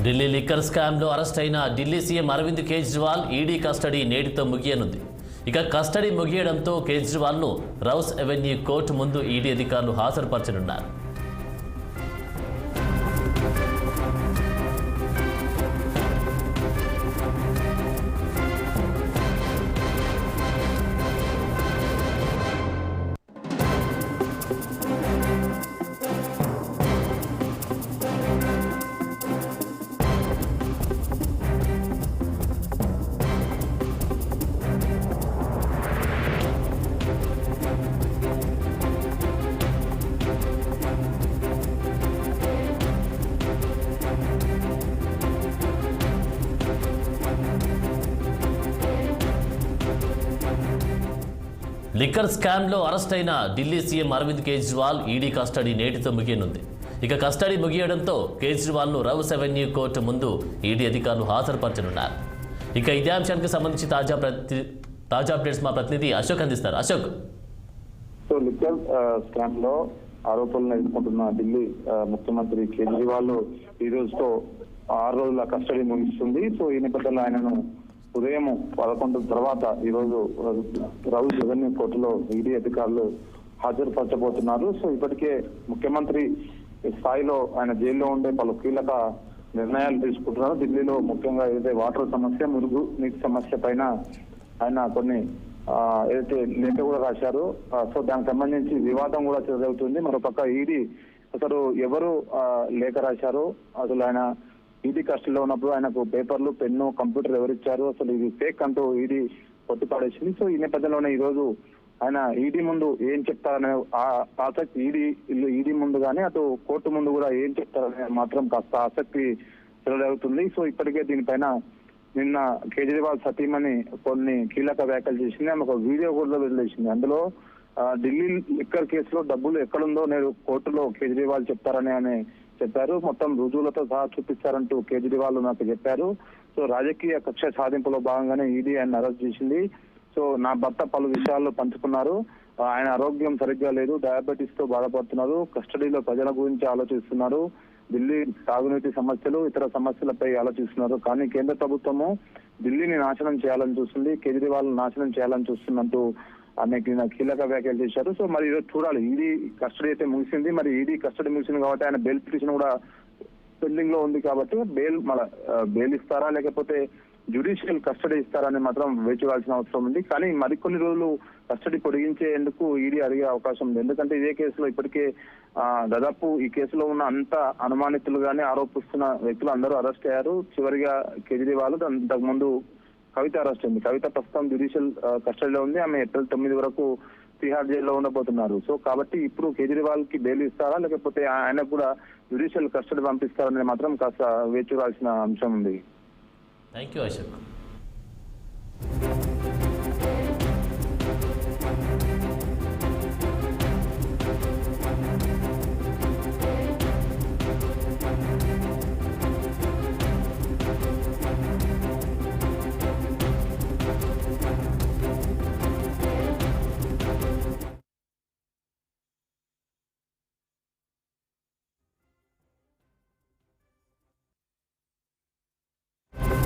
Delhi liquor స్కామ్లో arrest అయిన Delhi CM Arvind Kejriwal ED custody నేటితో ముగియనుంది. ఇక కస్టడీ ముగియడంతో కేజ్రీవాల్ను రౌస్ అవెన్యూ కోర్టు ముందు ఈడీ అధికారులు హాజరుపరచనున్నారు. లిక్కర్ స్కామ్లో అరెస్ట్ అయిన Delhi CM Arvind Kejriwal ED custody నేటితో ముగియనుంది. ఇక కస్టడీ ముగియడంతో కేజ్రీవాల్ను రౌస్ అవెన్యూ కోర్టు ముందు ఈడీ అధికారులు హాజరుపరచనున్నారు. ఇక ఇదే అంశానికి సంబంధించి తాజా అప్డేట్స్ మా ప్రతినిధి అశోక్ అందిస్తారు. అశోక్, సో లిక్కర్ స్కామ్ లో ఆరోపణలు ఎదుర్కొంటున్న ఢిల్లీ ముఖ్యమంత్రి కేజ్రీవాల్ ఈ రోజుతో 6 రోజుల కస్టడీ ముగిస్తుంది. సో ఈ నేపథ్యంలో ఆయనను ఉదయం 11 తర్వాత ఈ రోజు రౌస్ రెవెన్యూ కోర్టులో ఈడీ అధికారులు హాజరుపరచబోతున్నారు. సో ఇప్పటికే ముఖ్యమంత్రి స్థాయిలో ఆయన జైల్లో ఉండే పలు కీలక నిర్ణయాలు తీసుకుంటున్నారు. ఢిల్లీలో ముఖ్యంగా ఏదైతే వాటర్ సమస్య, మురుగు నీటి సమస్య పైన ఆయన కొన్ని ఏదైతే లేఖ కూడా రాశారు. సో దానికి సంబంధించి వివాదం కూడా జరుగుతుంది. మరోపక్క ఈడీ అసలు ఎవరు లేఖ రాశారు, అసలు ఆయన ఈడీ కస్టడీలో ఉన్నప్పుడు ఆయనకు పేపర్లు, పెన్ను, కంప్యూటర్ ఎవరిచ్చారు, అసలు ఇది ఫేక్ అంటూ ఈడీ కొట్టిపాడేసింది. సో ఈ నేపథ్యంలోనే ఈ రోజు ఆయన ఈడీ ముందు ఏం చెప్తారనే ఆసక్తి ఈడీ ముందు కానీ అటు కోర్టు ముందు కూడా ఏం చెప్తారనే మాత్రం కాస్త ఆసక్తి చెలరేగుతుంది. సో ఇప్పటికే దీనిపైన నిన్న కేజ్రీవాల్ సతీమణి కొన్ని కీలక వ్యాఖ్యలు చేసింది. ఆమె ఒక వీడియో కూడా వదిలేసింది. అందులో ఢిల్లీ లిక్కర్ కేసులో డబ్బులు ఎక్కడుందో నేను కోర్టులో కేజ్రీవాల్ చెప్తారని ఆమె చెప్పారు. మొత్తం రుజువులతో సహా చూపిస్తారంటూ కేజ్రీవాల్ నాకు చెప్పారు. సో రాజకీయ కక్ష సాధింపులో భాగంగానే ఈడీ ఆయన అరెస్ట్ చేసింది. సో నా భర్త పలు విషయాల్లో పంచుకున్నారు. ఆయన ఆరోగ్యం సరిగ్గా లేదు, డయాబెటీస్ తో బాధపడుతున్నారు, కస్టడీలో ప్రజల గురించి ఆలోచిస్తున్నారు, ఢిల్లీ తాగునీటి సమస్యలు, ఇతర సమస్యలపై ఆలోచిస్తున్నారు. కానీ కేంద్ర ప్రభుత్వము ఢిల్లీని నాశనం చేయాలని చూస్తుంది, కేజ్రీవాల్ నాశనం చేయాలని చూస్తుందంటూ ఆమెకి కీలక వ్యాఖ్యలు చేశారు. సో మరి ఈరోజు చూడాలి, ఈడీ కస్టడీ అయితే ముగిసింది. మరి ఈడీ కస్టడీ ముగిసింది కాబట్టి ఆయన బెయిల్ పిటిషన్ కూడా పెండింగ్ లో ఉంది కాబట్టి బెయిల్ ఇస్తారా లేకపోతే జ్యుడిషియల్ కస్టడీ ఇస్తారని మాత్రం వేచి చూడాల్సిన అవసరం ఉంది. కానీ మరికొన్ని రోజులు కస్టడీ పొడిగించేందుకు ఈడీ అడిగే అవకాశం ఉంది. ఎందుకంటే ఇదే కేసులో ఇప్పటికే దాదాపు ఈ కేసులో ఉన్న అంత అనుమానితులు గానీ ఆరోపిస్తున్న వ్యక్తులు అందరూ అరెస్ట్ అయ్యారు. చివరిగా కేజ్రీవాల్, అంతకుముందు కవిత అరెస్ట్ అయింది. కవిత ప్రస్తుతం జ్యుడిషియల్ కస్టడీలో ఉంది. ఆమె ఏప్రిల్ 9 వరకు తిహార్ జైల్లో ఉండబోతున్నారు. సో కాబట్టి ఇప్పుడు కేజ్రీవాల్ కి బెయిల్ ఇస్తారా లేకపోతే ఆయనకు కూడా జ్యుడిషియల్ కస్టడీ పంపిస్తారనేది మాత్రం కాస్త వేచి చూడాల్సిన అంశం ఉంది. Thank you Ashok.